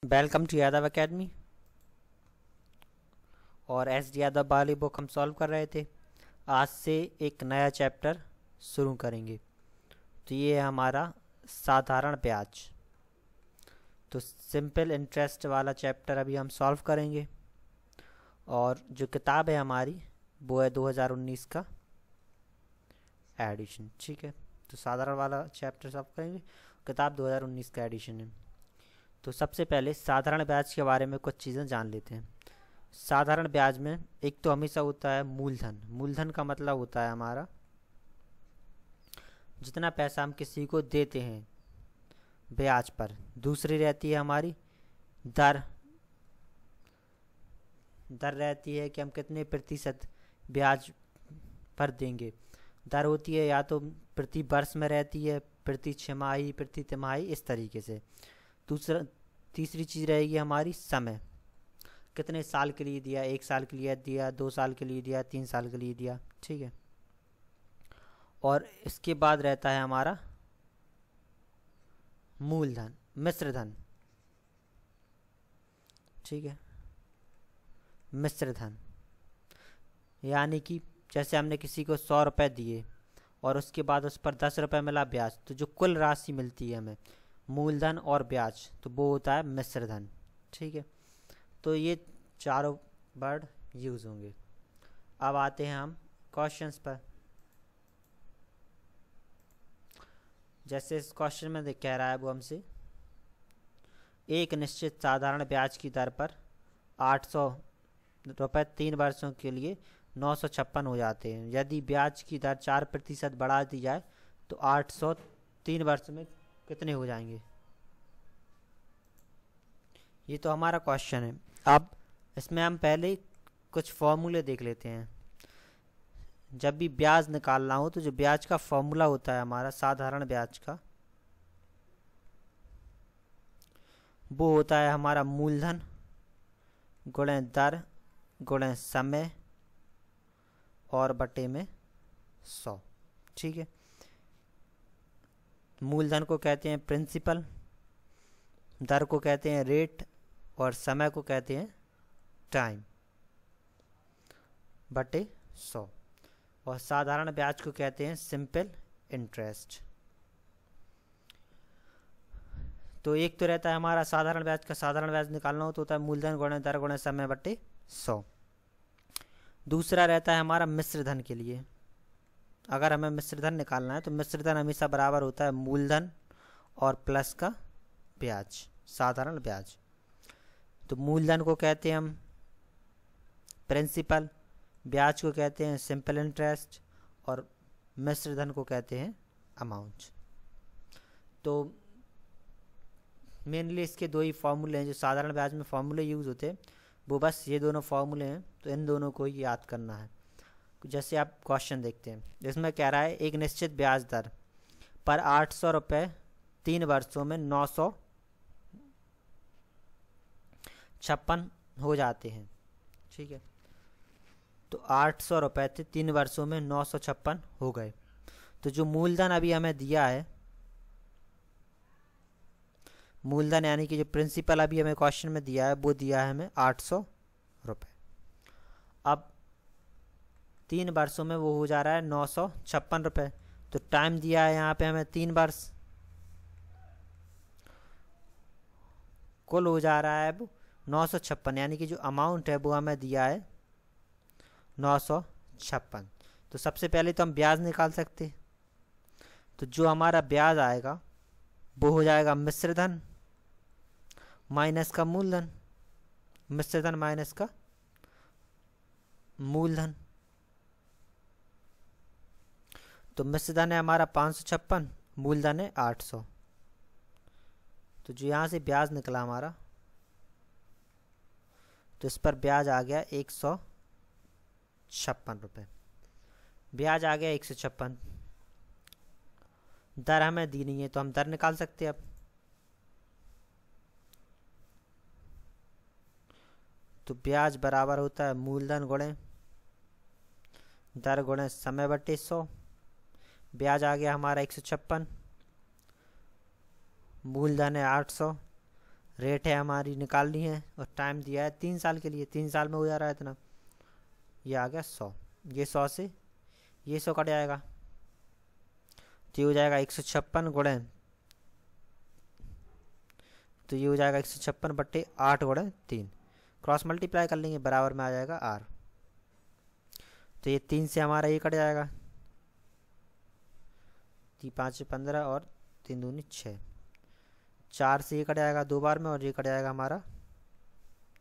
Welcome to Yadav academy. और S D Yadav वाली book हम सॉल्व कर रहे थे। आज से एक नया चैप्टर शुरू करेंगे। तो ये है हमारा साधारण ब्याज। तो सिंपल इंटरेस्ट वाला चैप्टर अभी हम सॉल्व करेंगे। और जो किताब है हमारी वो है 2019 का एडिशन। ठीक है, तो साधारण वाला चैप्टर सॉल्व करेंगे। किताब 2019 का एडिशन है। तो सबसे पहले साधारण ब्याज के बारे में कुछ चीज़ें जान लेते हैं। साधारण ब्याज में एक तो हमेशा होता है मूलधन। मूलधन का मतलब होता है हमारा जितना पैसा हम किसी को देते हैं ब्याज पर। दूसरी रहती है हमारी दर। दर रहती है कि हम कितने प्रतिशत ब्याज पर देंगे। दर होती है या तो प्रति वर्ष में रहती है, प्रति छमाही, प्रति तिमाही, इस तरीके से। तीसरी चीज़ रहेगी हमारी समय। कितने साल के लिए दिया, 1 साल के लिए दिया, 2 साल के लिए दिया, 3 साल के लिए दिया। ठीक है, और इसके बाद रहता है हमारा मूलधन, मिश्रधन। ठीक है, मिश्रधन यानी कि जैसे हमने किसी को 100 रुपये दिए और उसके बाद उस पर 10 रुपये मिला ब्याज, तो जो कुल राशि मिलती है हमें मूलधन और ब्याज, तो वो होता है मिश्रधन। ठीक है, तो ये चारों वर्ड यूज़ होंगे। अब आते हैं हम क्वेश्चंस पर। जैसे इस क्वेश्चन में कह रहा है वो हमसे एक निश्चित साधारण ब्याज की दर पर 800 रुपये 3 वर्षों के लिए 956 हो जाते हैं। यदि ब्याज की दर 4% बढ़ा दी जाए तो 800 3 वर्ष में कितने हो जाएंगे। ये तो हमारा क्वेश्चन है। अब इसमें हम पहले कुछ फॉर्मूले देख लेते हैं। जब भी ब्याज निकालना हो तो जो ब्याज का फॉर्मूला होता है हमारा साधारण ब्याज का, वो होता है हमारा मूलधन गुणे दर गुणे समय और बटे में 100। ठीक है, मूलधन को कहते हैं प्रिंसिपल, दर को कहते हैं रेट और समय को कहते हैं टाइम, बटे 100। और साधारण ब्याज को कहते हैं सिंपल इंटरेस्ट। तो एक तो रहता है हमारा साधारण ब्याज का, साधारण ब्याज निकालना हो तो होता है मूलधन गुणे दर गुणे समय बटे 100। दूसरा रहता है हमारा मिश्रधन के लिए। अगर हमें मिश्रधन निकालना है तो मिश्रधन हमेशा बराबर होता है मूलधन और प्लस का ब्याज, साधारण ब्याज। तो मूलधन को कहते हैं हम प्रिंसिपल, ब्याज को कहते हैं सिंपल इंटरेस्ट और मिश्रधन को कहते हैं अमाउंट। तो मेनली इसके दो ही फॉर्मूले हैं जो साधारण ब्याज में फॉर्मूले यूज़ होते हैं, वो बस ये दोनों फॉर्मूले हैं। तो इन दोनों को ही याद करना है। जैसे आप क्वेश्चन देखते हैं, जिसमें कह रहा है एक निश्चित ब्याज दर पर 800 रुपये 3 वर्षों में 956 हो जाते हैं। ठीक है, तो 800 रुपये थे, 3 वर्षों में 956 हो गए। तो जो मूलधन अभी हमें दिया है, मूलधन यानी कि जो प्रिंसिपल अभी हमें क्वेश्चन में दिया है, वो दिया है हमें 800 रुपये। अब 3 वर्षों में वो हो जा रहा है 956 रुपये। तो टाइम दिया है यहाँ पे हमें 3 वर्ष, कुल हो जा रहा है वो 956, यानी कि जो अमाउंट है वो हमें दिया है 956। तो सबसे पहले तो हम ब्याज निकाल सकते हैं। तो जो हमारा ब्याज आएगा वो हो जाएगा मिश्रधन माइनस का मूलधन, मिश्रधन माइनस का मूलधन। तो मिश्रधन है हमारा 556, मूलधन है 800। तो जो यहाँ से ब्याज निकला हमारा, तो इस पर ब्याज आ गया 156 रुपये। ब्याज आ गया 156। दर हमें दी नहीं है तो हम दर निकाल सकते हैं अब। तो ब्याज बराबर होता है मूलधन गुणे दर गुणे समय बटे 100। ब्याज आ गया हमारा 156, मूलधन है 800, रेट है हमारी निकालनी है और टाइम दिया है 3 साल के लिए, 3 साल में हो जा रहा है इतना। ये आ गया 100, ये 100 से ये 100 कट जाएगा तो ये हो जाएगा 156 गुणे, तो ये हो जाएगा 156/8 × 3, क्रॉस मल्टीप्लाई कर लेंगे, बराबर में आ जाएगा r। तो ये 3 से हमारा ये कट जाएगा, 3×5 = 15 और 3×2 = 6, 4 से ये कट जाएगा 2 बार में और ये कट जाएगा हमारा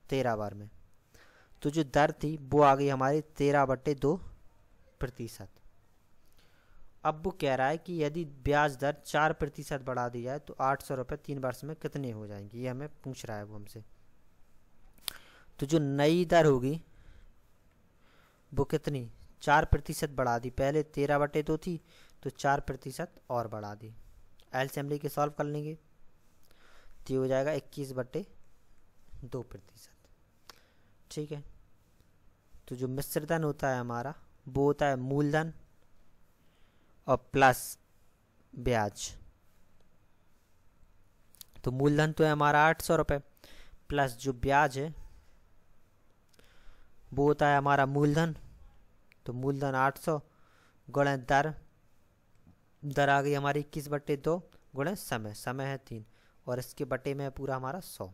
13 बार में। तो जो दर थी वो आ गई हमारी 13/2%। अब वो कह रहा है कि यदि ब्याज दर 4% बढ़ा दी जाए तो 800 रुपये 3 वर्ष में कितने हो जाएंगे, ये हमें पूछ रहा है वो हमसे। तो जो नई दर होगी वो कितनी, 4% बढ़ा दी, पहले 13/2 थी तो 4% और बढ़ा दी। एलसीएम लेके सॉल्व कर लेंगे तो ये हो जाएगा 21/2%। ठीक है। तो जो मिश्रधन होता है हमारा वो होता है मूलधन और प्लस ब्याज। तो मूलधन तो है हमारा 800 रुपये, प्लस जो ब्याज है वो होता है हमारा मूलधन, तो मूलधन 800 गुणे दर, दर आ गई हमारी 21/2 गुणे समय, समय है 3 और इसके बटे में है पूरा हमारा 100।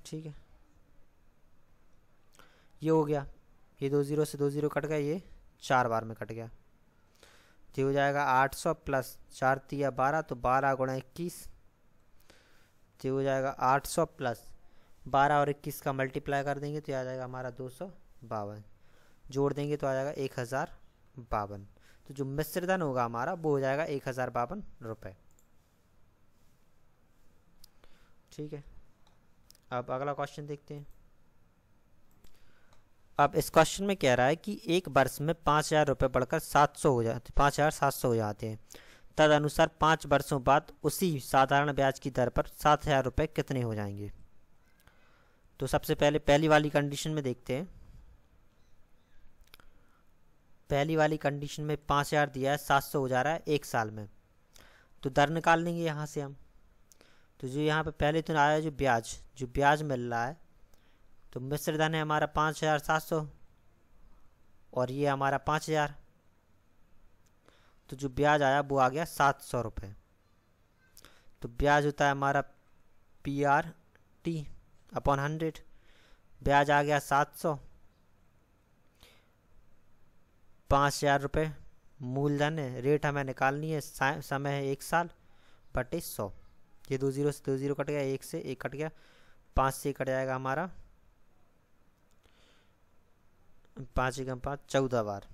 ठीक है, ये हो गया, ये 2 0 से 2 0 कट गया, ये 4 बार में कट गया तो हो जाएगा 800 प्लस 4 × 12 तो 12 × 21, तो हो जाएगा 800 प्लस 12 और 21 का मल्टीप्लाई कर देंगे तो आ जाएगा हमारा 252, जोड़ देंगे तो आ जाएगा 1052। तो जो मिश्रधन होगा हमारा वो हो जाएगा 1052 रुपये। ठीक है, अब अगला क्वेश्चन देखते हैं। अब इस क्वेश्चन में कह रहा है कि एक वर्ष में 5000 रुपये बढ़कर 700 हो जाते, 5700 हो जाते हैं, तदनुसार 5 वर्षों बाद उसी साधारण ब्याज की दर पर 7000 रुपये कितने हो जाएंगे। तो सबसे पहले पहली वाली कंडीशन में देखते हैं। पहली वाली कंडीशन में 5000 दिया है, 700 हो जा रहा है एक साल में, तो दर निकाल लेंगे यहाँ से हम। तो जो यहाँ पे पहले तो आया जो ब्याज मिल रहा है, तो मिश्रधन है हमारा 5700 और ये हमारा 5000, तो जो ब्याज आया वो आ गया 700 रुपये। तो ब्याज होता है हमारा PRT/100, ब्याज आ गया 700, 5000 रुपये मूलधन है, रेट हमें निकालनी है, समय है 1 साल बटे 100। ये 2 0 से 2 0 कट गया, 1 से 1 कट गया, 5 से कट जाएगा हमारा 5 × 5 = 14 बार,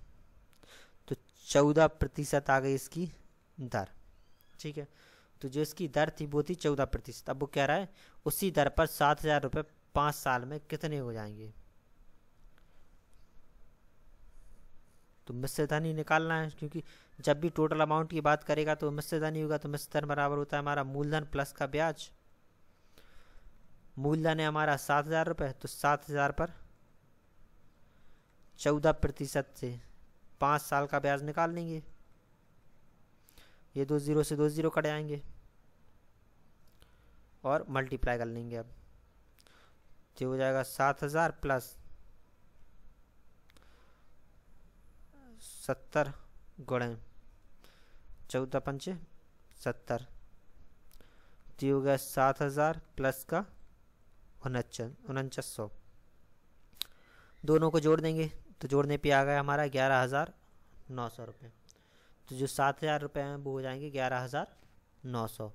तो 14% आ गई इसकी दर। ठीक है, तो जो इसकी दर थी वो थी 14%। अब वो कह रहा है उसी दर पर 7000 रुपये 5 साल में कितने हो जाएंगे। तो मिश्रधन ही निकालना है, क्योंकि जब भी टोटल अमाउंट की बात करेगा तो मिश्रधन ही होगा। तो मिश्रधन बराबर होता है हमारा मूलधन प्लस का ब्याज। मूलधन है हमारा 7000 रुपये, तो 7000 पर 14% से 5 साल का ब्याज निकाल लेंगे। ये 2 0 से 2 0 कट जाएंगे और मल्टीप्लाई कर लेंगे। अब तो हो जाएगा 7000 प्लस 70 गुणे 14×5 = 70, तो हो गया 7000 प्लस का 4900। दोनों को जोड़ देंगे तो जोड़ने पे आ गया हमारा 11900 रुपये। तो जो 7000 रुपये हैं वो हो जाएंगे 11900।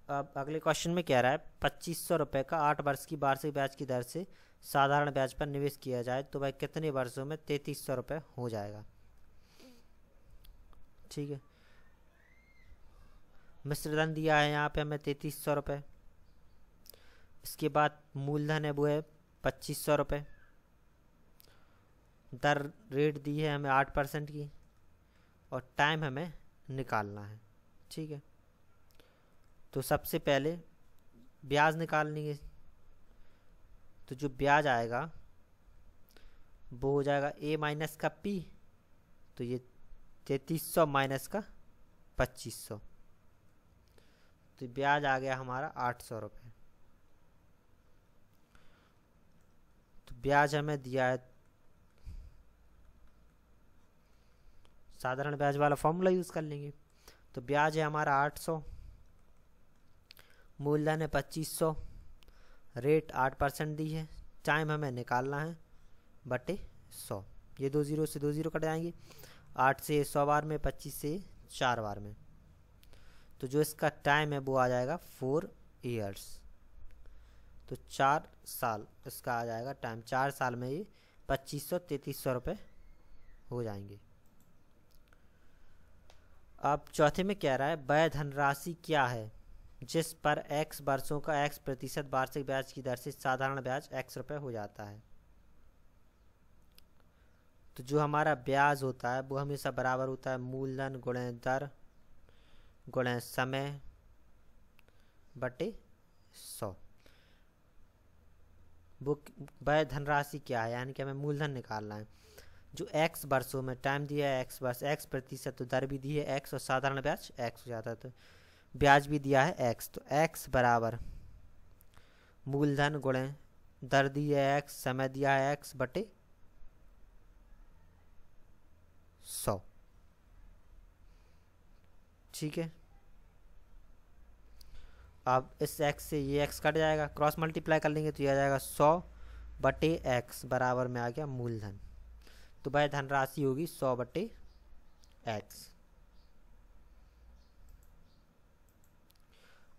अब अगले क्वेश्चन में कह रहा है 2500 रुपये का 8 वर्ष की वार्षिक ब्याज की दर से साधारण ब्याज पर निवेश किया जाए तो वह कितने वर्षों में 3300 रुपये हो जाएगा। ठीक है, मिश्रधन दिया है यहाँ पे हमें 3300 रुपये, इसके बाद मूलधन है वो है 2500 रुपये, दर रेट दी है हमें 8% की और टाइम हमें निकालना है। ठीक है, तो सबसे पहले ब्याज निकाल लेंगे। तो जो ब्याज आएगा वो हो जाएगा A - का P, तो ये 3300 माइनस का 2500, तो ब्याज आ गया हमारा 800 रुपये। तो ब्याज हमें दिया है, साधारण ब्याज वाला फॉर्मूला यूज़ कर लेंगे। तो ब्याज है हमारा 800, मूलधन है 2500, रेट 8% दी है, टाइम हमें निकालना है बटे 100। ये 2 0 से 2 0 कट जाएंगे, 8 से 100 बार में, 25 से 4 बार में। तो जो इसका टाइम है वो आ जाएगा 4 ईयर्स। तो 4 साल इसका आ जाएगा टाइम। 4 साल में ये 2500 3300 रुपये हो जाएंगे। अब चौथे में कह रहा है वह धनराशि क्या है जिस पर x वर्षों का x% वार्षिक ब्याज की दर से साधारण ब्याज x रुपये हो जाता है। तो जो हमारा ब्याज होता है वो हमेशा बराबर होता है मूलधन गुणे दर गुणे समय बटे 100। वो वह धनराशि क्या है, यानी कि हमें मूलधन निकालना है। जो x वर्षों में टाइम दिया है x वर्ष, x%, तो दर भी दी है x और साधारण ब्याज x हो जाता है, तो ब्याज भी दिया है x। तो x बराबर मूलधन गुणे दर दी है x, समय दिया है x बटे 100। ठीक है, अब इस x से ये x कट जाएगा, क्रॉस मल्टीप्लाई कर लेंगे तो ये आ जाएगा 100 बटे x बराबर में आ गया मूलधन। तो वह धनराशि होगी 100 बटे x।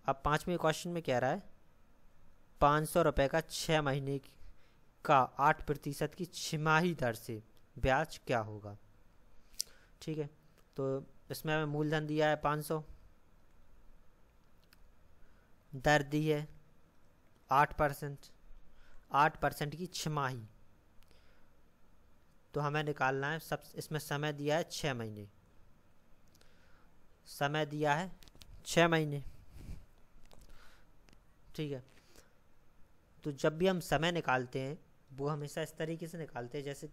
अब 5वें क्वेश्चन में कह रहा है 500 रुपये का 6 महीने का 8% की छमाही दर से ब्याज क्या होगा। ठीक है, तो इसमें हमें मूलधन दिया है 500, दर दी है 8%, 8% की छमाही। तो हमें निकालना है सब, इसमें समय दिया है 6 महीने, समय दिया है 6 महीने। ठीक है, तो जब भी हम समय निकालते हैं वो हमेशा इस तरीके से निकालते हैं, जैसे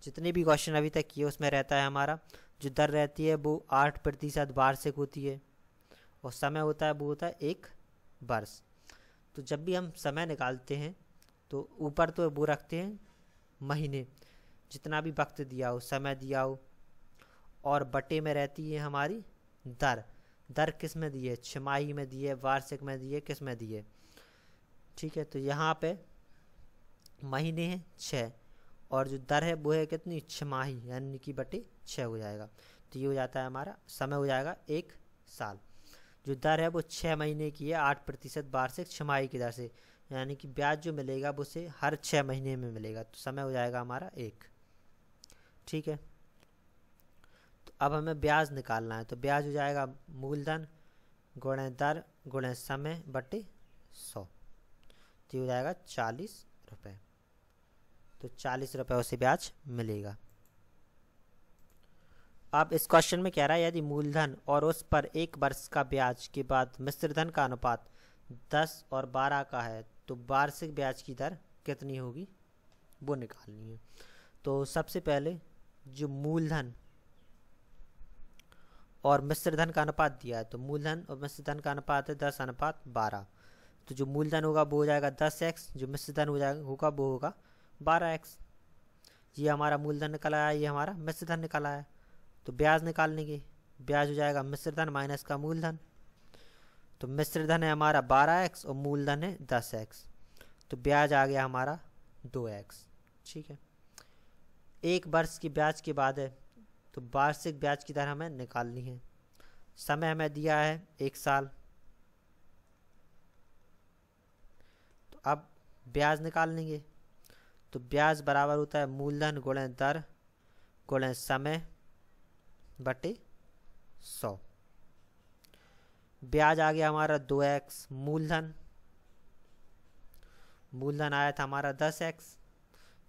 जितने भी क्वेश्चन अभी तक किए उसमें रहता है हमारा जो दर रहती है वो 8% वार्षिक होती है और समय होता है वो होता है 1 वर्ष। तो जब भी हम समय निकालते हैं तो ऊपर तो वो रखते हैं महीने, जितना भी वक्त दिया हो, समय दिया हो, और बटे में रहती है हमारी दर। दर किस में दी है, छमाही में दी है, वार्षिक में दी है, किस में दी है। ठीक है, तो यहाँ पे महीने हैं 6 और जो दर है वो है कितनी, छमाही, यानी कि बटे 6 हो जाएगा। तो ये हो जाता है हमारा समय हो जाएगा 1 साल। जो दर है वो 6 महीने की है, 8% वार्षिक छमाही की दर से, यानी कि ब्याज जो मिलेगा वो से हर 6 महीने में मिलेगा। तो समय हो जाएगा हमारा 1। ठीक है, तो अब हमें ब्याज निकालना है। तो ब्याज हो जाएगा मूलधन गुणे दर गुणे समय बटे 100। तो हो जाएगा 40 रुपये। तो 40 रुपये उसे ब्याज मिलेगा। अब इस क्वेश्चन में कह रहा है यदि मूलधन और उस पर 1 वर्ष का ब्याज के बाद मिश्रधन का अनुपात 10 और 12 का है तो वार्षिक ब्याज की दर कितनी होगी वो निकालनी है। तो सबसे पहले जो मूलधन और मिश्रधन का अनुपात दिया है, तो मूलधन और मिश्रधन का अनुपात है 10:12। तो जो मूलधन होगा वो हो जाएगा 10x, जो मिश्रधन हो जाएगा होगा वो होगा 12x। ये हमारा मूलधन निकल आया, ये हमारा मिश्रधन निकल आया। तो ब्याज निकाल लेंगे, ब्याज हो जाएगा मिश्रधन माइनस का मूलधन। तो मिश्रधन है हमारा 12x और मूलधन है 10x, तो ब्याज आ गया हमारा 2x। ठीक है, 1 वर्ष की ब्याज के बाद है तो वार्षिक ब्याज की दर हमें निकालनी है। समय हमें दिया है 1 साल। तो अब ब्याज निकाल लेंगे, तो ब्याज बराबर होता है मूलधन गुणे दर गुणे समय बटे 100। ब्याज आ गया हमारा 2x, मूलधन आया था हमारा 10x,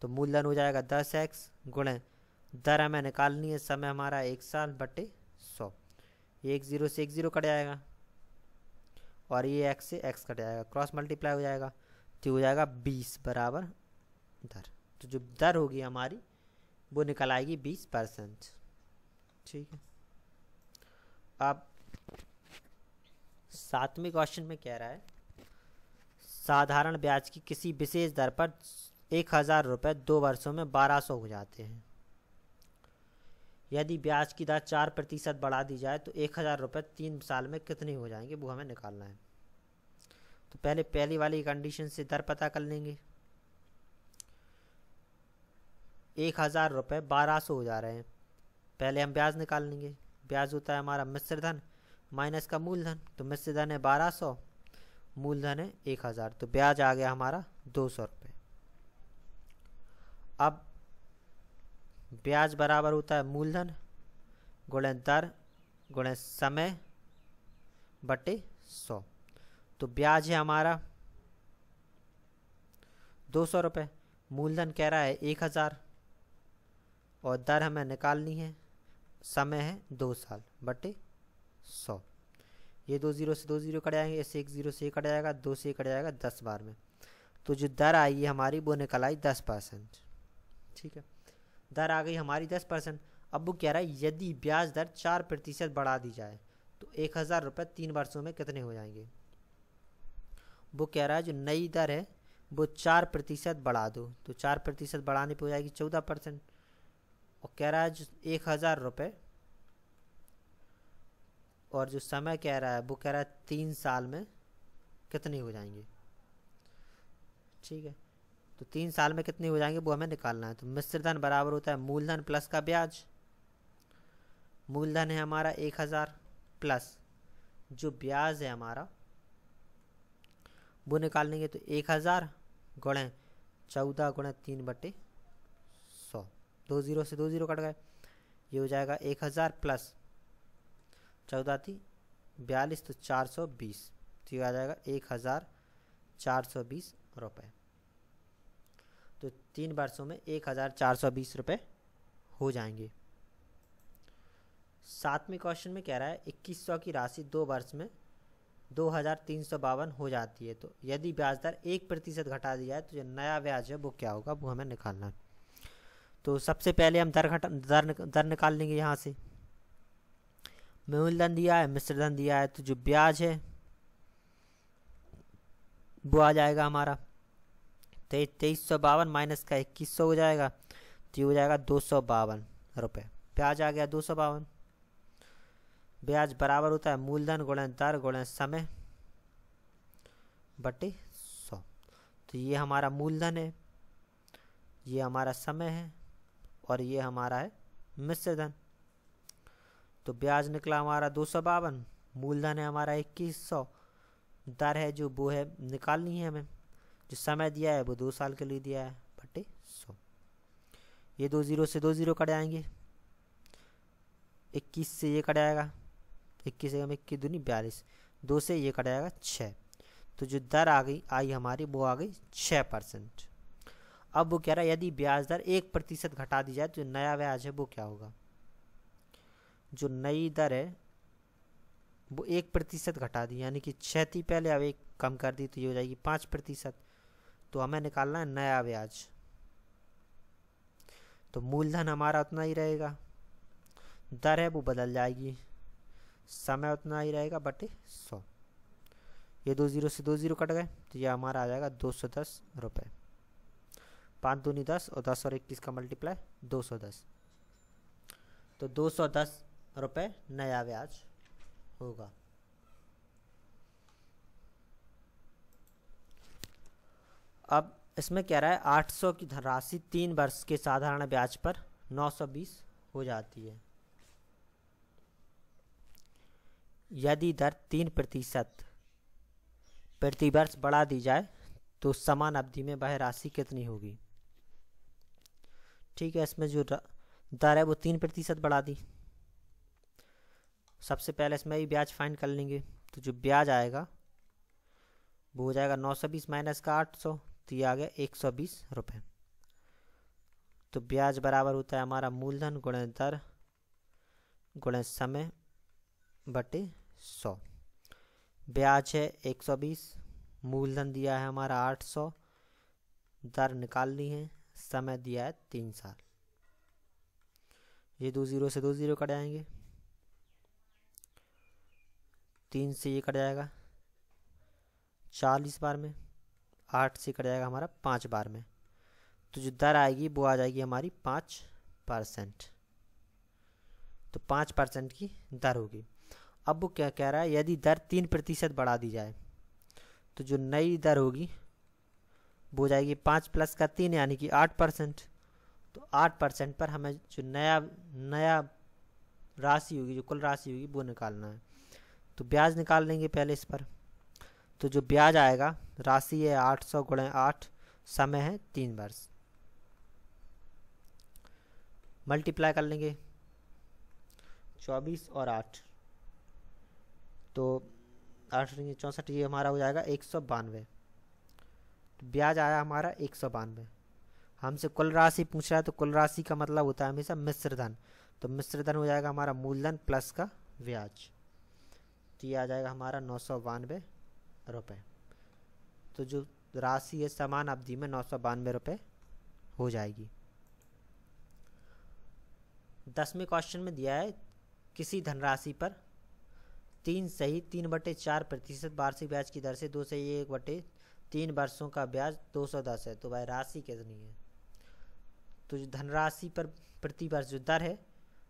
तो मूलधन हो जाएगा 10x गुणे दर हमें निकालनी है, समय हमारा 1 साल बटे 100। 1 0 से 1 0 कट जाएगा और ये x से x कट जाएगा, क्रॉस मल्टीप्लाई हो जाएगा, तो हो जाएगा 20 बराबर दर। तो जो दर होगी हमारी वो निकल आएगी 20%। ठीक है, अब 7वें क्वेश्चन में कह रहा है साधारण ब्याज की किसी विशेष दर पर 1000 रुपये 2 वर्षों में 1200 हो जाते हैं। यदि ब्याज की दर 4% बढ़ा दी जाए तो 1000 रुपये 3 साल में कितने हो जाएंगे, वो हमें निकालना है। तो पहले पहली वाली कंडीशन से दर पता कर लेंगे। 1000 रुपये 1200 हो जा रहे हैं। पहले हम ब्याज निकाल लेंगे। ब्याज होता है हमारा मिश्र धन माइनस का मूलधन। तो मिश्र धन है 1200, मूलधन है 1000, तो ब्याज आ गया हमारा 200 रुपये। अब ब्याज बराबर होता है मूलधन गुणे दर गुणे समय बटे 100। तो ब्याज है हमारा 200 रुपये, मूलधन कह रहा है 1000 और दर हमें निकालनी है, समय है 2 साल बटे 100। ये 2 0 से 2 0 कट जाएंगे, इससे 1 0 से कट जाएगा, 2 से कट जाएगा 10 बार में। तो जो दर आई है हमारी वो निकल आई 10%। ठीक है, दर आ गई हमारी 10%। अब वो कह रहा है यदि ब्याज दर 4% बढ़ा दी जाए तो 1000 रुपये 3 वर्षों में कितने हो जाएंगे। वो कह रहा है जो नई दर है वो 4% बढ़ा दो, तो 4% बढ़ाने पे हो जाएगी 14%। और कह रहा है जो 1000 रुपये और जो समय कह रहा है वो कह रहा है 3 साल में कितने हो जाएंगे। ठीक है, तो 3 साल में कितने हो जाएंगे वो हमें निकालना है। तो मिश्र धन बराबर होता है मूलधन प्लस का ब्याज। मूलधन है हमारा 1000 प्लस जो ब्याज है हमारा वो निकाल लेंगे। तो 1000 गुणे 14 गुणे 3 बटे 100। 2 0 से 2 0 कट गए, ये हो जाएगा 1000 प्लस 14 थी 42 तो 420, तो ये आ जाएगा 1420 रुपये। तो 3 वर्षों में 1420 रुपये हो जाएंगे। 7वें क्वेश्चन में कह रहा है 2100 की राशि 2 वर्ष में 2352 हो जाती है। तो यदि ब्याज दर 1% घटा दिया है तो जो नया ब्याज है वो क्या होगा, वो हमें निकालना है। तो सबसे पहले हम दर निकाल लेंगे। यहाँ से मूलधन दिया है, मिश्र धन दिया है, तो जो ब्याज है वो आ जाएगा हमारा 2352 माइनस का 2100 हो जाएगा, तो ये हो जाएगा 252 रुपये। ब्याज आ गया 252। ब्याज बराबर होता है मूलधन गुणे दर गुणे समय बटे 100। तो ये हमारा मूलधन है, ये हमारा समय है और ये हमारा है मिश्र धन। तो ब्याज निकला हमारा 252, मूलधन है हमारा 2100, दर है जो वो है निकालनी है हमें, जो समय दिया है वो 2 साल के लिए दिया है बटे 100। ये 2 0 से 2 0 कट जाएंगे, 21 से ये कट जाएगा, 21 से 21 दूनी 42, 2 से ये कट जाएगा 6। तो जो दर आ गई आई हमारी वो आ गई 6%। अब वो कह रहा है यदि ब्याज दर 1% घटा दी जाए तो नया ब्याज है वो क्या होगा। जो नई दर है वो 1% घटा दी, यानी कि 6 थी पहले, अब 1 कम कर दी तो ये हो जाएगी 5%। तो हमें निकालना है नया ब्याज। तो मूलधन हमारा उतना ही रहेगा, दर है वो बदल जाएगी, समय उतना ही रहेगा बटे 100। ये 2 0 से 2 0 कट गए, तो ये हमारा आ जाएगा 210 रुपये। 5 दूनी 10 और 10 और 21 का मल्टीप्लाई 210, तो 210 रुपये नया ब्याज होगा। अब इसमें कह रहा है 800 की धनराशि 3 वर्ष के साधारण ब्याज पर 920 हो जाती है। यदि दर 3% प्रति वर्ष बढ़ा दी जाए तो समान अवधि में वह राशि कितनी होगी। ठीक है, इसमें जो दर है वो 3% बढ़ा दी। सबसे पहले इसमें ही ब्याज फाइंड कर लेंगे। तो जो ब्याज आएगा वो हो जाएगा 920 माइनस का 800, तो ये आ गया 120 रुपये। तो ब्याज बराबर होता है हमारा मूलधन गुणे दर गुणे समय बटे 100। ब्याज है 120, मूलधन दिया है हमारा 800, दर निकालनी है, समय दिया है 3 साल। ये 2 0 से 2 0 कट जाएंगे, 3 से ये कट जाएगा 40 बार में, 8 से कट जाएगा हमारा 5 बार में। तो जो दर आएगी वो आ जाएगी हमारी 5%। तो 5% की दर होगी। अब वो क्या कह रहा है, यदि दर 3% बढ़ा दी जाए तो जो नई दर होगी वो हो जाएगी 5 + 3 यानी कि 8%। तो 8% पर हमें जो नया राशि होगी, जो कुल राशि होगी वो निकालना है। तो ब्याज निकाल लेंगे पहले इस पर। तो जो ब्याज आएगा, राशि है 800 × 8, समय है 3 वर्ष, मल्टीप्लाई कर लेंगे 24 और 8, तो 8 × 64, ये हमारा हो जाएगा 192। तो ब्याज आया हमारा 192। हमसे कुल राशि पूछ रहा है, तो कुल राशि का मतलब होता है हमेशा मिश्र धन। तो मिश्र धन हो जाएगा हमारा मूलधन प्लस का ब्याज। तो ये आ जाएगा हमारा 992 रुपये। तो जो राशि है समान अवधि में 992 रुपये हो जाएगी। 10वें क्वेश्चन में दिया है किसी धनराशि पर 3 सही 3/4% वार्षिक ब्याज की दर से 2 से 1/3 वर्षों का ब्याज 210 है। तो भाई राशि कितनी है? तो जो धनराशि पर प्रति वर्ष जो दर है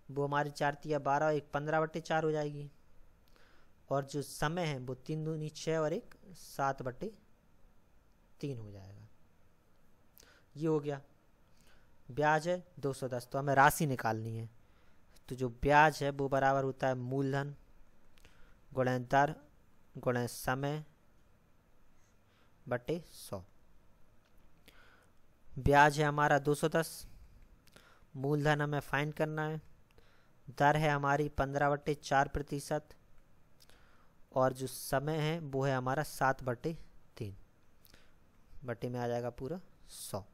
वो हमारी 4 × 12 और 1 15/4 हो जाएगी। और जो समय है वो 3 दूनी 6 और 1 7/3 हो जाएगा। ये हो गया। ब्याज है 210, तो हमें राशि निकालनी है। तो जो ब्याज है वो बराबर होता है मूलधन गुणे दर गुणे समय बटे 100। ब्याज है हमारा 210, मूलधन हमें फाइंड करना है, दर है हमारी 15/4%, और जो समय है वो है हमारा 7/3, बटे में आ जाएगा पूरा 100।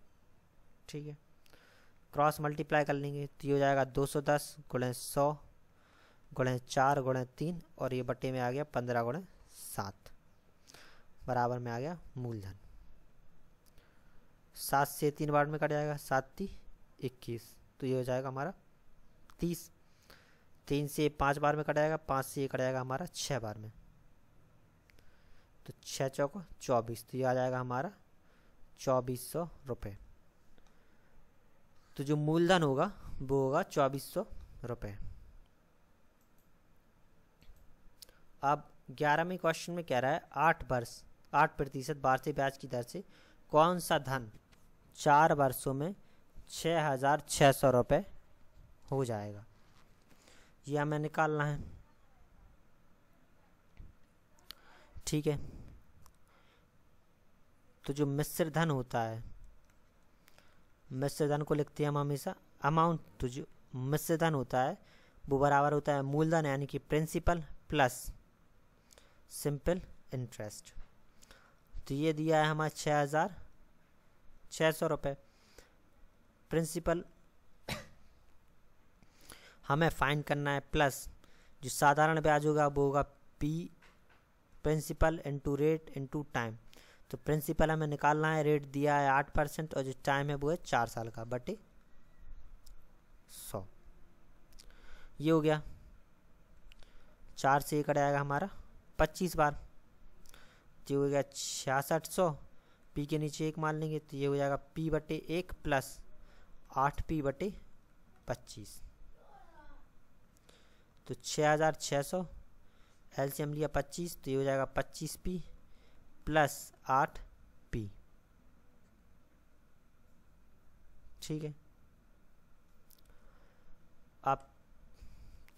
ठीक है, क्रॉस मल्टीप्लाई कर लेंगे तो ये हो जाएगा 210 × 100 × 4 × 3, और ये बटे में आ गया 15 × 7, बराबर में आ गया मूलधन। 7 से 3 बार में कट जाएगा, 7 × 21, तो ये हो जाएगा हमारा 30। 3 से 5 बार में कट जाएगा, 5 से ये कट जाएगा हमारा 6 बार में, तो 6 × 4 = 24, तो ये आ जाएगा हमारा 2400 रुपये। तो जो मूलधन होगा वो होगा 2400 रुपये। अब 11वें क्वेश्चन में कह रहा है 8% वार्षिक ब्याज की दर से कौन सा धन 4 वर्षों में 6600 रुपये हो जाएगा। ये हमें निकालना है। ठीक है, तो जो मिश्र धन होता है, मिश्र धन को लिखते हैं हम हमेशा अमाउंट। तो जो मिश्र धन होता है वो बराबर होता है मूलधन यानी कि प्रिंसिपल प्लस सिंपल इंटरेस्ट। तो ये दिया है हमारा 6600 रुपये। प्रिंसिपल हमें फाइंड करना है, प्लस जो साधारण ब्याज होगा वो होगा P principal into rate into time. तो प्रिंसिपल हमें निकालना है, रेट दिया है 8% और जो टाइम है वो है 4 साल का, बटे 100। ये हो गया। 4 से कट जाएगा हमारा 25 बार, तो ये हो गया 6600। पी के नीचे 1 मान लेंगे तो ये हो जाएगा P/1 प्लस 8P/25, तो 6600। एलसीएम लिया 25, तो ये हो जाएगा 25P प्लस 8P। ठीक है, अब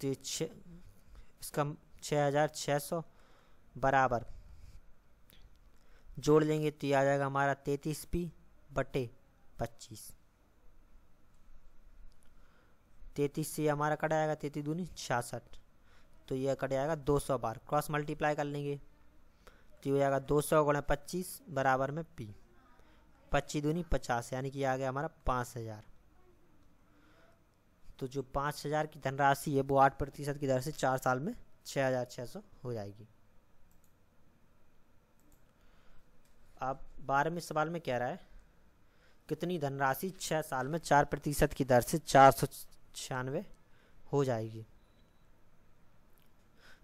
तो इसका 6600 बराबर जोड़ लेंगे तो ये आ जाएगा हमारा 33P/25। 33 से हमारा कट आएगा 33 दूनी 66, तो ये कट जाएगा 200 बार। क्रॉस मल्टीप्लाई कर लेंगे तो ये हो जाएगा 200 × 25 बराबर में P। 25 दूनी 50, यानी कि आ गया हमारा 5000। तो जो 5000 की धनराशि है वो 8% की दर से 4 साल में 6600 हो जाएगी। अब 12वें सवाल में कह रहा है कितनी धनराशि 6 साल में 4% की दर से 496 हो जाएगी।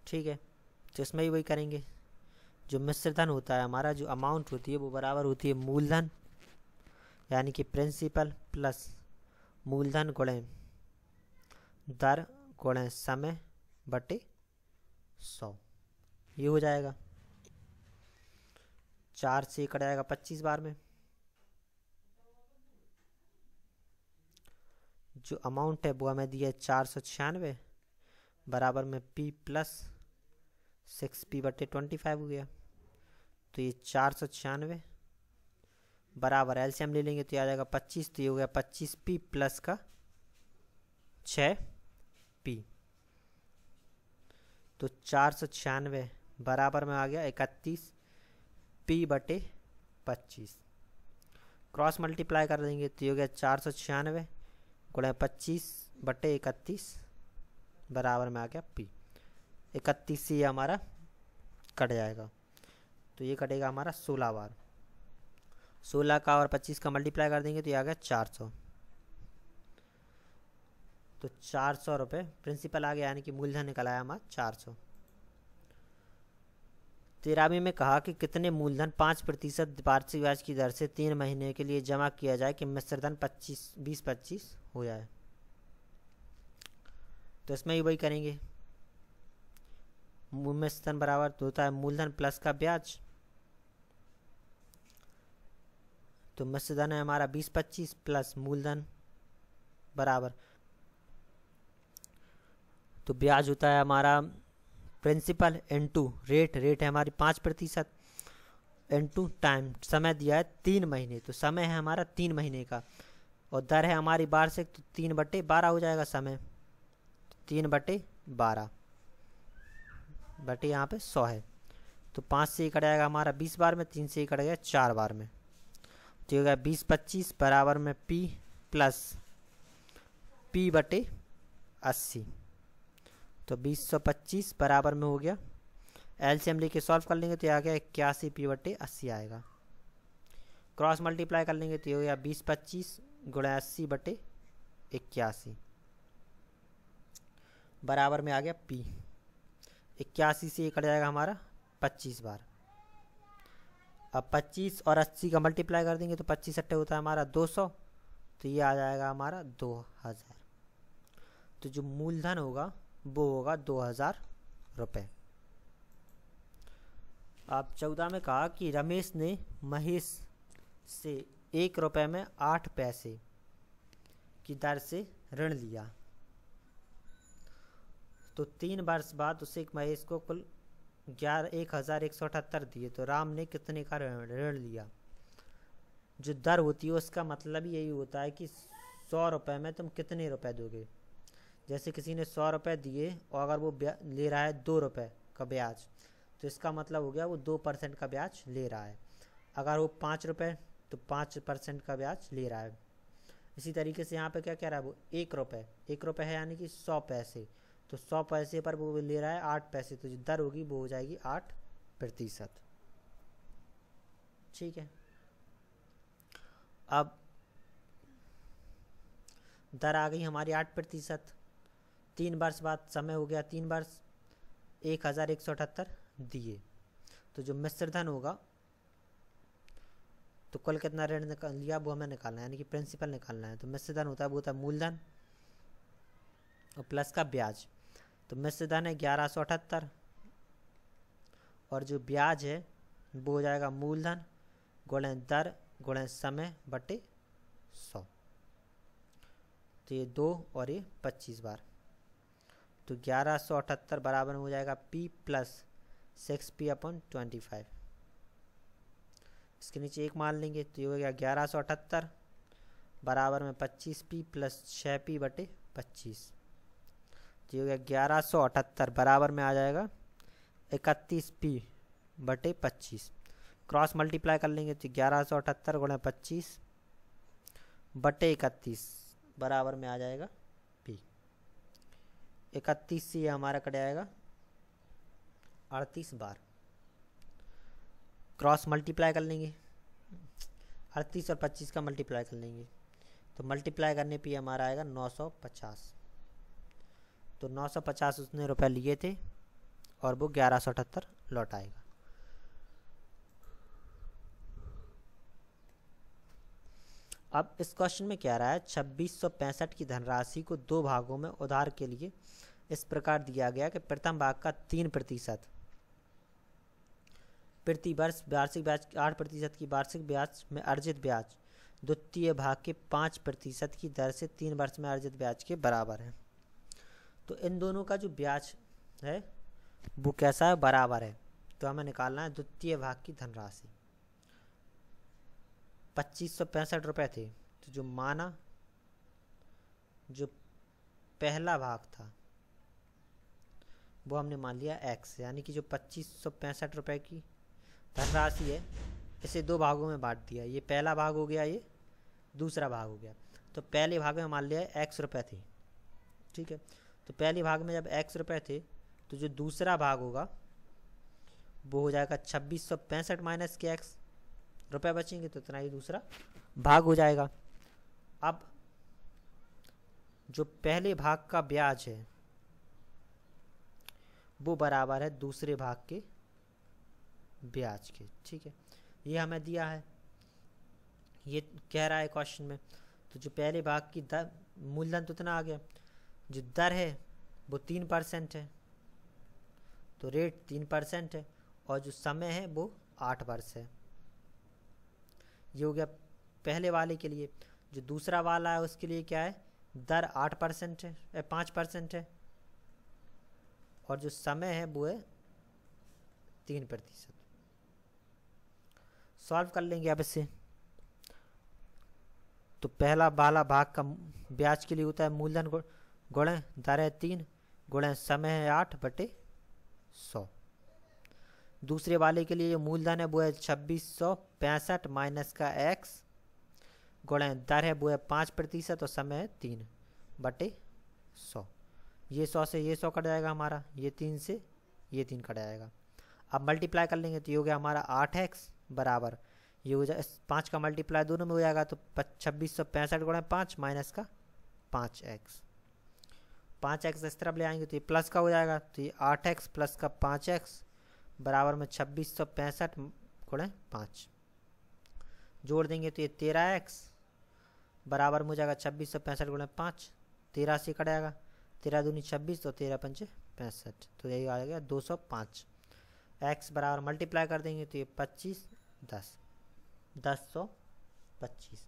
ठीक है, तो इसमें भी वही करेंगे। जो मिश्र धन होता है हमारा, जो अमाउंट होती है वो बराबर होती है मूलधन यानी कि प्रिंसिपल प्लस मूलधन गुणे दर गुणे समय बटे 100। ये हो जाएगा 4 से कट जाएगा 25 बार में। जो अमाउंट है वो हमें दिया है 496 बराबर में P प्लस 6P बटे 25 हो गया। तो ये 496 बराबर एलसीएम ले लेंगे तो ये आ जाएगा 25। तो ये हो गया 25P प्लस का 6P। तो 496 बराबर में आ गया 31P बटे 25। क्रॉस मल्टीप्लाई कर देंगे तो ये हो गया 496 गुणे 25 बटे 31 बराबर में आ गया P। 31 से ये हमारा कट जाएगा तो ये कटेगा हमारा 16 बार। 16 का और 25 का मल्टीप्लाई कर देंगे तो ये आ गया 400। तो 400 रुपये प्रिंसिपल आ गया यानी कि मूलधन निकल आया हमारा 400। 13वीं में कहा कि कितने मूलधन 5% वार्षिक ब्याज की दर से 3 महीने के लिए जमा किया जाए कि मिश्रधन 20-25 हो जाए। तो इसमें ही वही करेंगे। मिश्रधन बराबर होता है मूलधन प्लस का ब्याज। तो मिश्रधन है हमारा 20-25 प्लस मूलधन बराबर, तो ब्याज होता है हमारा प्रिंसिपल इनटू रेट है हमारी 5% इनटू टाइम, समय दिया है 3 महीने, तो समय है हमारा 3 महीने का, और दर है हमारी वार्षिक, तो 3/12 हो जाएगा समय, 3/12 बटे यहाँ पे 100 है। तो 5 से ही कट जाएगा हमारा 20 बार में, 3 से ही कट गया 4 बार में। तो हो गया 20-25 बराबर में P प्लस P बटे 80। तो 20-25 बराबर में हो गया, एलसीएम लेके सॉल्व कर लेंगे तो ये आ गया 81P बटे 80 आएगा। क्रॉस मल्टीप्लाई कर लेंगे तो ये हो गया 20-25 गुणा 80 बटे 81 बराबर में आ गया P। 81 से ये कट जाएगा हमारा 25 बार। अब 25 और 80 का मल्टीप्लाई कर देंगे तो 25 होता है हमारा 200, तो ये आ जाएगा हमारा 2000। तो जो मूलधन होगा वो होगा 2000 रुपये। अब 14 में कहा कि रमेश ने महेश से 1 रुपये में 8 पैसे की दर से ऋण लिया, तो 3 वर्ष बाद उसे महेश को कुल 11,178 दिए, तो राम ने कितने का ऋण लिया। जो दर होती है उसका मतलब यही होता है कि 100 रुपये में तुम कितने रुपए दोगे। जैसे किसी ने 100 रुपये दिए और अगर वो ले रहा है 2 रुपये का ब्याज, तो इसका मतलब हो गया वो 2% का ब्याज ले रहा है। अगर वो 5 रुपये तो 5% का ब्याज ले रहा है। इसी तरीके से यहाँ पे क्या कह रहा है वो 1 रुपये है यानी कि 100 पैसे, तो 100 पैसे पर वो ले रहा है 8 पैसे, तो जो दर होगी वो हो जाएगी 8%। ठीक है। अब दर आ गई हमारी 8%। 3 वर्ष बाद समय हो गया 3 वर्ष, 1178 दिए, तो जो मिश्रधन होगा तो कुल कितना ऋण निकाल लिया वो हमें निकालना है, यानी कि प्रिंसिपल निकालना है। तो मिश्रधन होता है वो होता है मूलधन और प्लस का ब्याज। तो मिश्रधन है 1178 और जो ब्याज है वो हो जाएगा मूलधन गुणे दर गुणे समय बटे 100। तो ये 2 और ये 25 बार, तो 1178 बराबर हो जाएगा P प्लस 6P अपन 25। इसके नीचे 1 मान लेंगे तो ये हो गया 1178 बराबर में 25P प्लस 6P बटे 25। तो ये हो गया 1178 बराबर में आ जाएगा 31P बटे 25। क्रॉस मल्टीप्लाई कर लेंगे तो 1178 गुणा 25 बटे 31 बराबर में आ जाएगा P। 31 से ये हमारा कट जाएगा 38 बार। क्रॉस मल्टीप्लाई कर लेंगे, 38 और 25 का मल्टीप्लाई कर लेंगे तो मल्टीप्लाई करने पे हमारा आएगा 950। तो 950 उसने रुपये लिए थे और वो 1178 लौटाएगा। अब इस क्वेश्चन में क्या रहा है, 2665 की धनराशि को 2 भागों में उधार के लिए इस प्रकार दिया गया कि प्रथम भाग का 3% प्रति वर्ष वार्षिक ब्याज 8% की वार्षिक ब्याज में अर्जित ब्याज द्वितीय भाग के 5% की दर से 3 वर्ष में अर्जित ब्याज के बराबर है। तो इन दोनों का जो ब्याज है वो कैसा है, बराबर है। तो हमें निकालना है द्वितीय भाग की धनराशि। 2565 रुपये थे, तो जो माना जो पहला भाग था वो हमने मान लिया x, यानी कि जो 2565 रुपये की धनराशि है इसे 2 भागों में बांट दिया। ये पहला भाग हो गया, ये दूसरा भाग हो गया। तो पहले भाग में मान लिया x रुपये थे, ठीक है। तो पहले भाग में जब x रुपये थे तो जो दूसरा भाग होगा वो हो जाएगा 2665 माइनस के x रुपये बचेंगे, तो इतना ही दूसरा भाग हो जाएगा। अब जो पहले भाग का ब्याज है वो बराबर है दूसरे भाग के ब्याज के, ठीक है। ये हमें दिया है, ये कह रहा है क्वेश्चन में। तो जो पहले भाग की दर मूलधन तो इतना आ गया, जो दर है वो 3% है, तो रेट 3% है, और जो समय है वो 8 वर्ष है। ये हो गया पहले वाले के लिए। जो दूसरा वाला है उसके लिए क्या है, दर 8% है 5% है, और जो समय है वो है 3%। सॉल्व कर लेंगे अब इसे। तो पहला वाला भाग का ब्याज के लिए होता है मूलधन गुणे दर है 3 गुणे समय है 8/100। दूसरे वाले के लिए मूलधन है वो है 2665 माइनस का x गुणे दर है वो है 5% और समय है 3/100। ये 100 से ये 100 कट जाएगा हमारा, ये 3 से ये 3 कट जाएगा। अब मल्टीप्लाई कर लेंगे तो ये हो गया हमारा 8x बराबर, ये हो जाए 5 का मल्टीप्लाई दोनों में हो जाएगा, तो 2665 गुणे 5 माइनस का 5x। 5x इस तरफ ले आएंगे तो ये प्लस का हो जाएगा, तो ये 8x प्लस का 5x बराबर में 2665 गुणे 5। जोड़ देंगे तो ये 13x बराबर में हो जाएगा 2665 गुणे 5, 13 से कट जाएगा, 13 दूनी 26 तो 13 पंचे 65, तो यही आ गया 205। x बराबर मल्टीप्लाई कर देंगे तो ये 25 10 1025।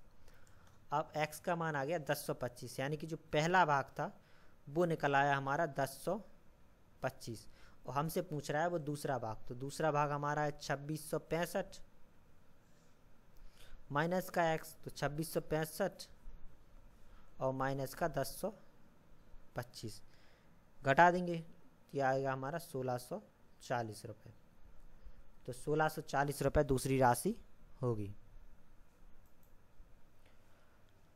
अब x का मान आ गया 1025, यानी कि जो पहला भाग था वो निकल आया हमारा 1025, और हमसे पूछ रहा है वो दूसरा भाग। तो दूसरा भाग हमारा है 2665 माइनस का x, तो 2665 और माइनस का 1025 घटा देंगे, ये आएगा हमारा 1640 रुपये। तो 1640 रुपये दूसरी राशि होगी।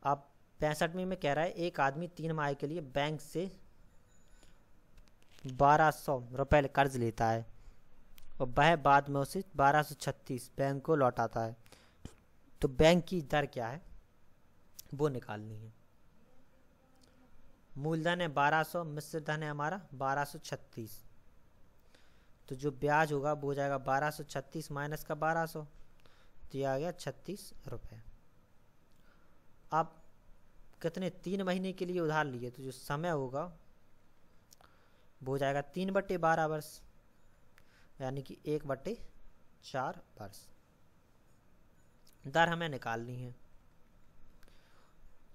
अब 65वें में कह रहा है एक आदमी 3 माह के लिए बैंक से 1200 रुपये कर्ज लेता है और वह बाद में उसे 1236 बैंक को लौटाता है। तो बैंक की दर क्या है वो निकालनी है। मूलधन है 1200, मिश्र धन है हमारा 1236, तो जो ब्याज होगा वो हो जाएगा 1236 माइनस का 1200, तो यह आ गया 36 रुपये। अब कितने 3 महीने के लिए उधार लिए, तो जो समय होगा वो हो जाएगा 3/12 वर्ष, यानी कि 1/4 वर्ष। दर हमें निकालनी है,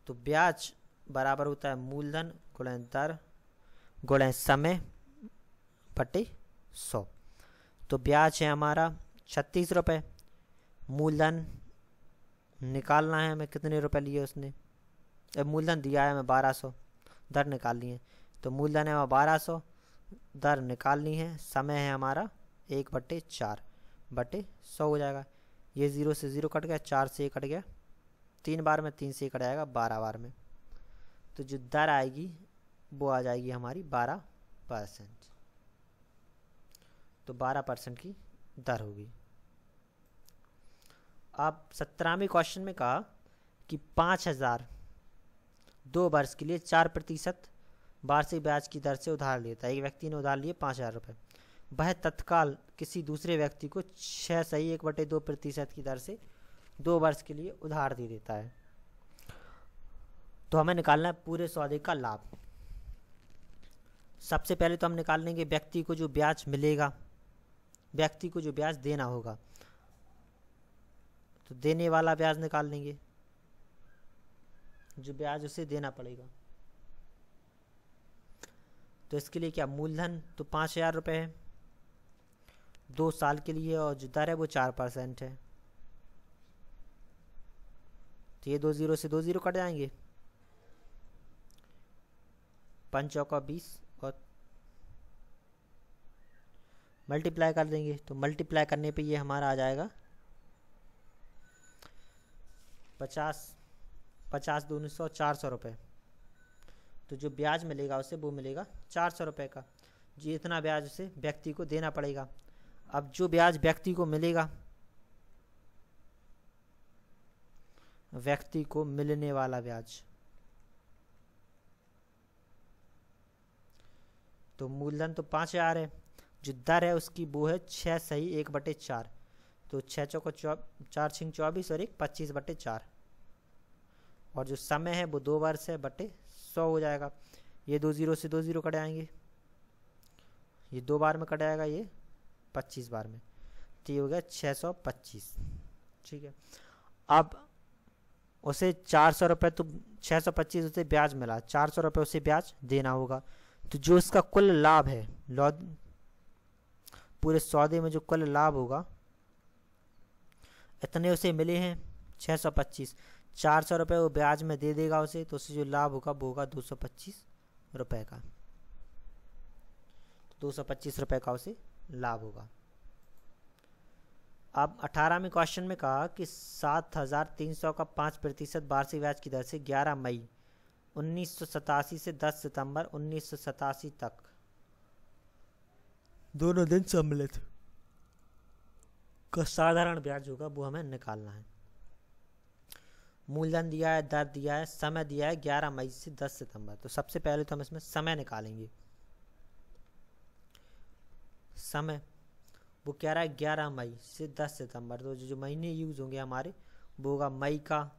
तो ब्याज बराबर होता है मूलधन गुणे दर गुणे समय बटे 100। तो ब्याज है हमारा 36 रुपये, मूलधन निकालना है हमें, कितने रुपए लिए उसने, मूलधन दिया है हमें 1200, दर निकालनी है। तो मूलधन है हमारा 1200, दर निकालनी है, समय है हमारा 1/4/100 हो जाएगा। ये 0 से 0 कट गया, 4 से कट गया, 3 बार में 3 से कट जाएगा 12 बार में। तो जो दर आएगी वो आ जाएगी हमारी 12%। तो 12% की दर होगी। अब 17वें क्वेश्चन में कहा कि 5000 2 वर्ष के लिए 4% वार्षिक ब्याज की दर से उधार लेता है। एक व्यक्ति ने उधार लिए 5000 रुपये, वह तत्काल किसी दूसरे व्यक्ति को 6.1/2% की दर से 2 वर्ष के लिए उधार दे देता है। तो हमें निकालना है पूरे सौदे का लाभ। सबसे पहले तो हम निकाल लेंगे व्यक्ति को जो ब्याज मिलेगा, व्यक्ति को जो ब्याज देना होगा, तो देने वाला ब्याज निकाल लेंगे, जो ब्याज उसे देना पड़ेगा। तो इसके लिए क्या, मूलधन तो 5,000 रुपये है 2 साल के लिए, और जो दर है वो 4% है। तो ये 2 जीरो से 2 जीरो कट जाएंगे, 5 चौका 20 और मल्टीप्लाई कर देंगे। तो मल्टीप्लाई करने पे ये हमारा आ जाएगा 50 दूनी 100 400 रुपये। तो जो ब्याज मिलेगा उसे वो मिलेगा 400 रुपये का, जी इतना ब्याज उसे व्यक्ति को देना पड़ेगा। अब जो ब्याज व्यक्ति को मिलेगा, व्यक्ति को मिलने वाला ब्याज, तो मूलधन तो 5,000 है, जो दर है उसकी वो है 6.1/4। तो 6 चौको 4 छिंग 24 और 1 25/4, और जो समय है वो 2 वर्ष है बटे 100 हो जाएगा। ये 2 जीरो से 2 जीरो कट जाएंगे, ये 2 बार में कट जाएगा, ये 25 बार में, तो ये हो गया 625। ठीक है, अब उसे 400 रुपये, तो 625 उसे ब्याज मिला, 400 रुपये उसे ब्याज देना होगा। तो जो इसका कुल लाभ है, पूरे सौदे में जो कुल लाभ होगा, इतने उसे मिले हैं 625, 400 रुपये वो ब्याज में दे देगा उसे, तो उससे जो लाभ होगा वो होगा 225 रुपये का, 225 रुपये का उसे लाभ होगा। अब 18वें क्वेश्चन में कहा कि 7,300 का 5% वार्षिक ब्याज की दर से 11 मई 1987 से 10 सितंबर 1987 तक दोनों दिन सम्मिलित का साधारण ब्याज होगा, वो हमें निकालना है। मूलधन दिया है, दर दिया है, समय दिया है 11 मई से 10 सितंबर। तो सबसे पहले तो हम इसमें समय निकालेंगे। समय वो कह रहा है 11 मई से 10 सितंबर, तो जो महीने यूज होंगे हमारे वो होगा मई का,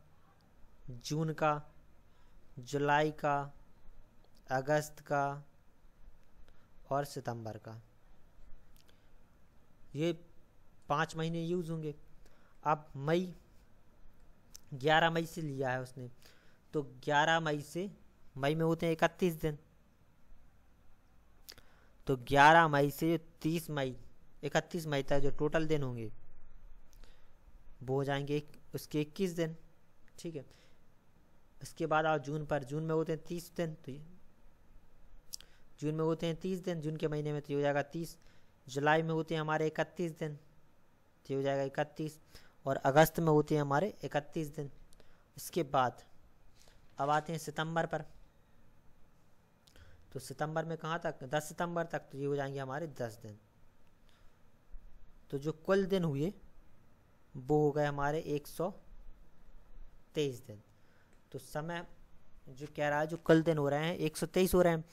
जून का, जुलाई का, अगस्त का और सितंबर का, ये 5 महीने यूज होंगे। अब मई 11 मई से लिया है उसने, तो 11 मई से, मई में होते हैं 31 दिन, तो 11 मई से 31 मई तक जो टोटल दिन होंगे वो हो जाएंगे उसके 21 दिन। ठीक है, इसके बाद आओ जून पर, जून में होते हैं 30 दिन, तो जून में होते हैं 30 दिन, जून के महीने में, तो ये हो जाएगा 30। जुलाई में होते हैं हमारे 31 दिन, तो ये हो जाएगा 31, और अगस्त में होते हैं हमारे 31 दिन। इसके बाद अब आते हैं सितंबर पर, तो सितंबर में कहाँ तक, 10 सितंबर तक, तो ये हो जाएंगे हमारे 10 दिन। तो जो कुल दिन हुए वो हो गए हमारे 123 दिन। तो समय जो कह रहा है जो कुल दिन हो रहे हैं 123 हो रहे हैं,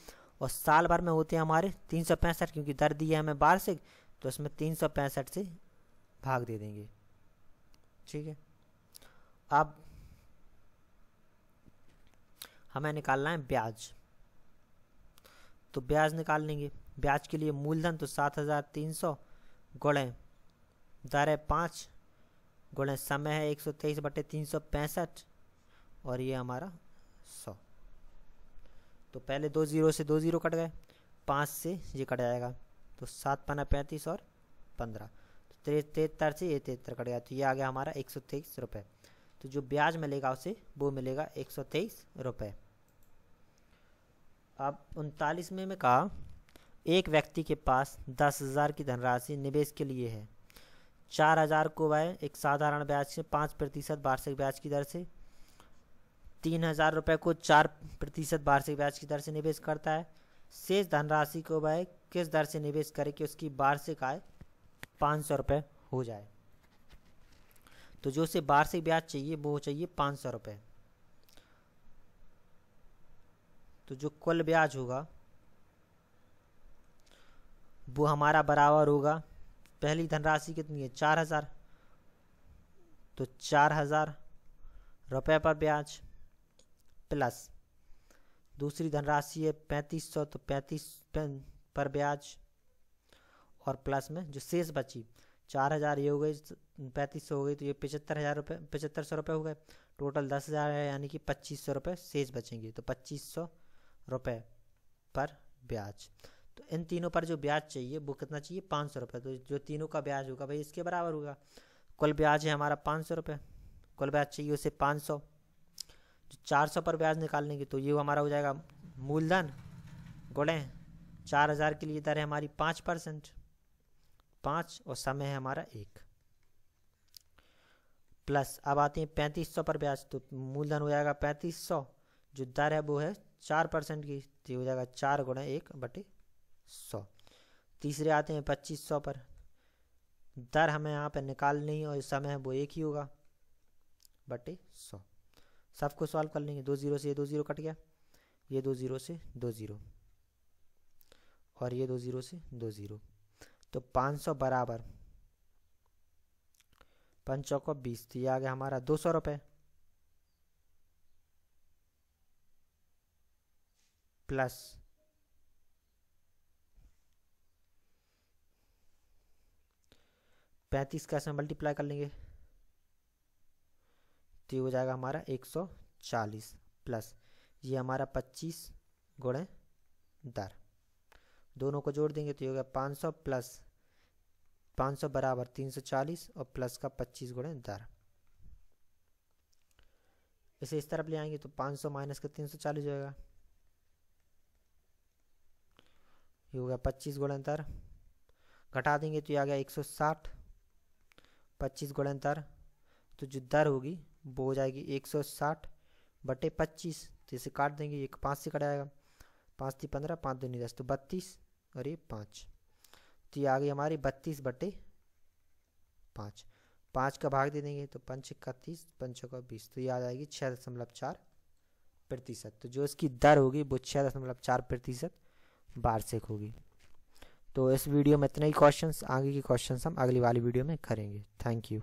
और साल भर में होते हैं हमारे 365, क्योंकि दर दी है हमें वार्षिक, तो इसमें 365 से भाग दे देंगे। ठीक है, अब हमें निकालना है ब्याज, तो ब्याज निकाल लेंगे। ब्याज के लिए मूलधन तो 7,300 गुणे दर है 5 गुणे समय है 123/365, और ये हमारा 100। तो पहले 2 जीरो से 2 जीरो कट गए, 5 से ये कट जाएगा, तो 7 पन्ना 35 और 15, तो 73 से ये 73 कट गया, तो ये आ गया हमारा 123 रुपये। तो जो ब्याज मिलेगा उसे वो मिलेगा 123 रुपये। अब 39वें में कहा एक व्यक्ति के पास 10,000 की धनराशि निवेश के लिए है, 4,000 को वह एक साधारण ब्याज से 5% वार्षिक ब्याज की दर से, 3,000 रुपये को 4% वार्षिक ब्याज की दर से निवेश करता है। शेष धनराशि को वह किस दर से निवेश करे कि उसकी वार्षिक आय 500 रुपये हो जाए। तो जो उसे वार्षिक ब्याज चाहिए वो चाहिए 500 रुपये। तो जो कुल ब्याज होगा वो हमारा बराबर होगा, पहली धनराशि कितनी है 4000, तो 4000 रुपये पर ब्याज, प्लस दूसरी धनराशि है 3500, तो 35 पर ब्याज, और प्लस में जो शेष बची 4000 ये हो गई, 3500 हो गई, तो ये 75,000 रुपये, 7500 रुपये हो गए, टोटल 10,000 है, यानी कि 2500 रुपये शेष बचेंगे, तो 2500 रुपये पर ब्याज। तो इन तीनों पर जो ब्याज चाहिए वो कितना चाहिए 500 रुपये, तो जो तीनों का ब्याज होगा भाई इसके बराबर होगा। कुल ब्याज है हमारा 500 रुपये, कुल ब्याज चाहिए उसे 500, जो 400 पर ब्याज निकालने की, तो ये हमारा हो जाएगा मूलधन गुणे 4000 के लिए दर है हमारी 5%, 5 और समय है हमारा 1, प्लस अब आते हैं 3500 पर ब्याज, तो मूलधन हो जाएगा 3500, जो दर है वो है 4% की, तो हो जाएगा 4 गुणे 1/100। तीसरे आते हैं 2500 पर, दर हमें यहाँ पर निकालनी है और समय है वो 1 ही होगा बटे 100। सबको सॉल्व कर लेंगे, 2 0 से ये 2 0 कट गया, ये 2 0 से 2 0 और ये 2 0 से 2 0, तो 500 बराबर 5 चौको 20, तो ये आ गया हमारा 200 रुपये, प्लस 35 का इसमें मल्टीप्लाई कर लेंगे, तो ये हो जाएगा हमारा 140, प्लस ये हमारा 25 गुणे दर, दोनों को जोड़ देंगे तो ये हो गया 500 प्लस 500 बराबर 340 और प्लस का 25 गुणे दर। इसे इस तरफ ले आएंगे तो 500 माइनस का 340 हो जाएगा, ये हो गया 25 गुणे दर, घटा देंगे तो ये आ गया 160, 25 गुणे दर, तो जो दर होगी वो हो जाएगी 160 बटे 25, तो इसे काट देंगे, एक 5 से कट आएगा, 5 3 15, 5 2 10, तो 32 और ये 5, तो ये आ गई हमारी 32 बटे 5, 5 का भाग दे देंगे तो 5 31, 5 का 20, तो ये आ जाएगी 6.4%, तो जो इसकी दर होगी वो 6.4% वार्षिक होगी। तो इस वीडियो में इतने ही क्वेश्चंस, आगे के क्वेश्चंस हम अगली वाली वीडियो में करेंगे। Thank you.